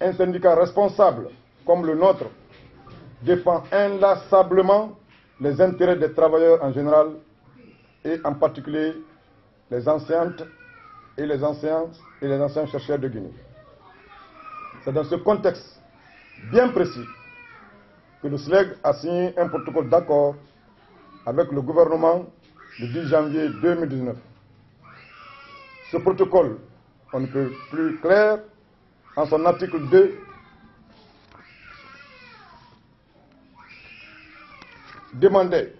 un syndicat responsable comme le nôtre défend inlassablement les intérêts des travailleurs en général et en particulier les enseignantes et les enseignants chercheurs de Guinée. C'est dans ce contexte bien précis que le SLEG a signé un protocole d'accord avec le gouvernement le 10 janvier 2019. Ce protocole, on ne peut plus clair, en son article 2, demandait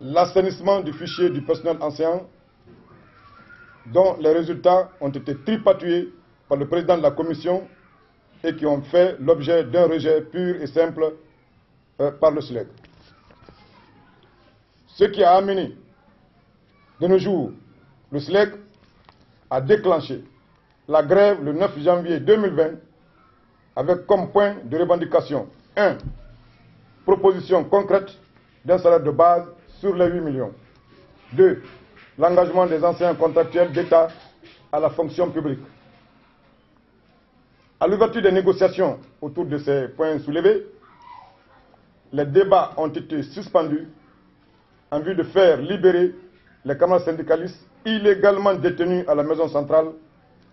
l'assainissement du fichier du personnel enseignant dont les résultats ont été tripatouillés par le président de la commission et qui ont fait l'objet d'un rejet pur et simple par le SLEG. Ce qui a amené de nos jours le SLEG a déclenché la grève le 9 janvier 2020 avec comme point de revendication 1. Proposition concrète d'un salaire de base sur les 8 millions. 2. L'engagement des anciens contractuels d'État à la fonction publique. À l'ouverture des négociations autour de ces points soulevés, les débats ont été suspendus en vue de faire libérer les camarades syndicalistes illégalement détenus à la maison centrale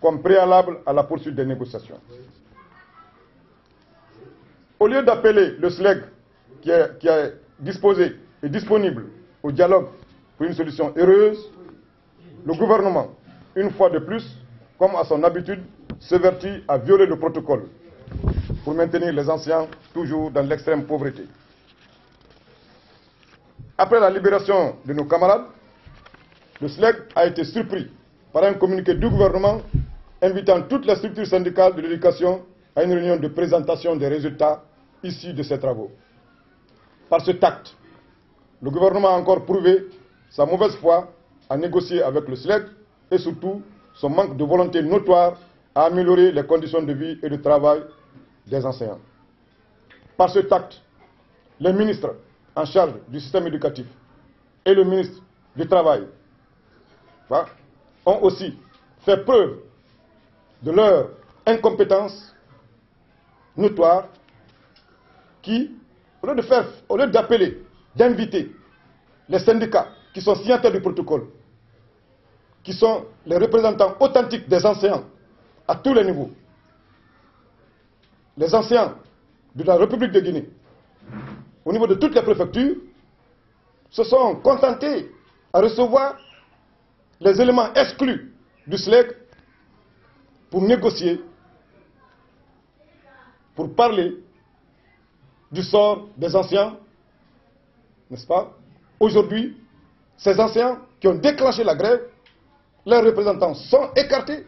comme préalable à la poursuite des négociations. Au lieu d'appeler le SLEG qui est disposé et disponible au dialogue pour une solution heureuse, le gouvernement, une fois de plus, comme à son habitude, se vertit à violer le protocole pour maintenir les anciens toujours dans l'extrême pauvreté. Après la libération de nos camarades, le SLEG a été surpris par un communiqué du gouvernement invitant toutes les structures syndicales de l'éducation à une réunion de présentation des résultats issus de ces travaux. Par ce tact, le gouvernement a encore prouvé sa mauvaise foi à négocier avec le SLEG et surtout son manque de volonté notoire à améliorer les conditions de vie et de travail des enseignants. Par ce tact, les ministres en charge du système éducatif et le ministre du Travail ont aussi fait preuve de leur incompétence notoire qui, au lieu d'appeler, d'inviter les syndicats qui sont signataires du protocole, qui sont les représentants authentiques des enseignants à tous les niveaux, les enseignants de la République de Guinée, au niveau de toutes les préfectures, se sont contentés à recevoir les éléments exclus du SLEG pour négocier, pour parler du sort des anciens, n'est-ce pas? Aujourd'hui, ces anciens qui ont déclenché la grève, leurs représentants sont écartés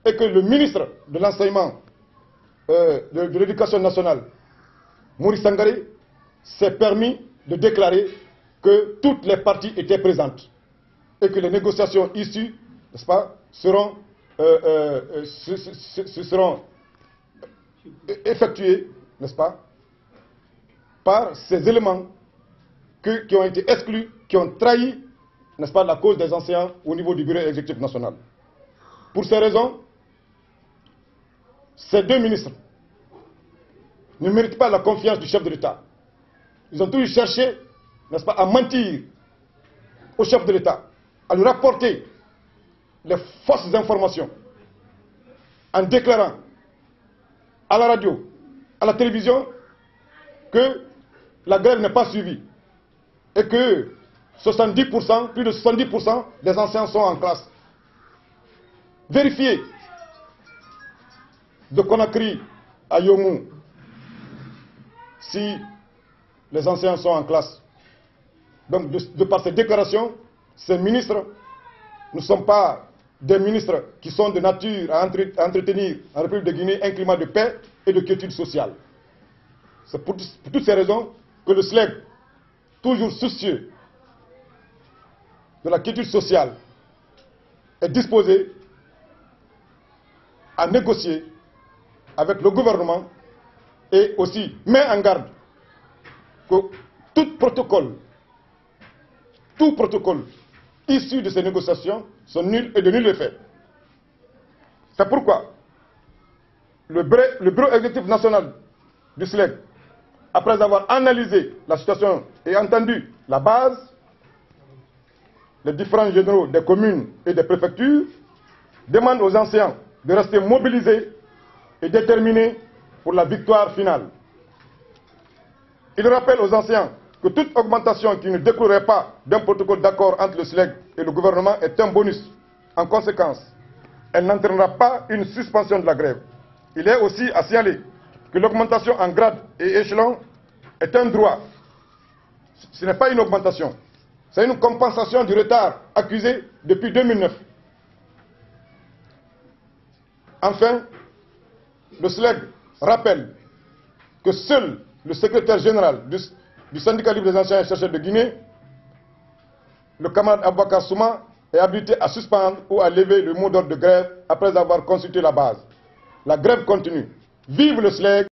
et que le ministre de l'enseignement de l'éducation nationale, Maurice Sangaré, s'est permis de déclarer que toutes les parties étaient présentes et que les négociations issues, n'est-ce pas, seront effectuées, n'est-ce pas, par ces éléments qui ont été exclus, qui ont trahi, n'est-ce pas, la cause des enseignants au niveau du bureau exécutif national. Pour ces raisons, ces deux ministres ne méritent pas la confiance du chef de l'État. Ils ont toujours cherché, n'est-ce pas, à mentir au chef de l'État, à lui rapporter les fausses informations, en déclarant à la radio, à la télévision, que la grève n'est pas suivie et que 70%, plus de 70% des enseignants sont en classe. Vérifiez de Conakry à Yomou si les enseignants sont en classe. Donc, de par ces déclarations, ces ministres ne sont pas des ministres qui sont de nature à entretenir en République de Guinée un climat de paix et de quiétude sociale. C'est pour toutes ces raisons que le SLEG, toujours soucieux de la quiétude sociale, est disposé à négocier avec le gouvernement et aussi met en garde que tout protocole issu de ces négociations sont nuls et de nul effet. C'est pourquoi le bureau exécutif national du SLEG, après avoir analysé la situation et entendu la base, les différents généraux des communes et des préfectures, demande aux anciens de rester mobilisés et déterminés pour la victoire finale. Il rappelle aux anciens que toute augmentation qui ne découlerait pas d'un protocole d'accord entre le SLEG et le gouvernement est un bonus. En conséquence, elle n'entraînera pas une suspension de la grève. Il est aussi à signaler que l'augmentation en grade et échelon est un droit. Ce n'est pas une augmentation, c'est une compensation du retard accusé depuis 2009. Enfin, le SLEG rappelle que seul le secrétaire général du syndicat libre des anciens et chercheurs de Guinée, le camarade Aboubacar Souma, est habilité à suspendre ou à lever le mot d'ordre de grève après avoir consulté la base. La grève continue. Vive le SLEG!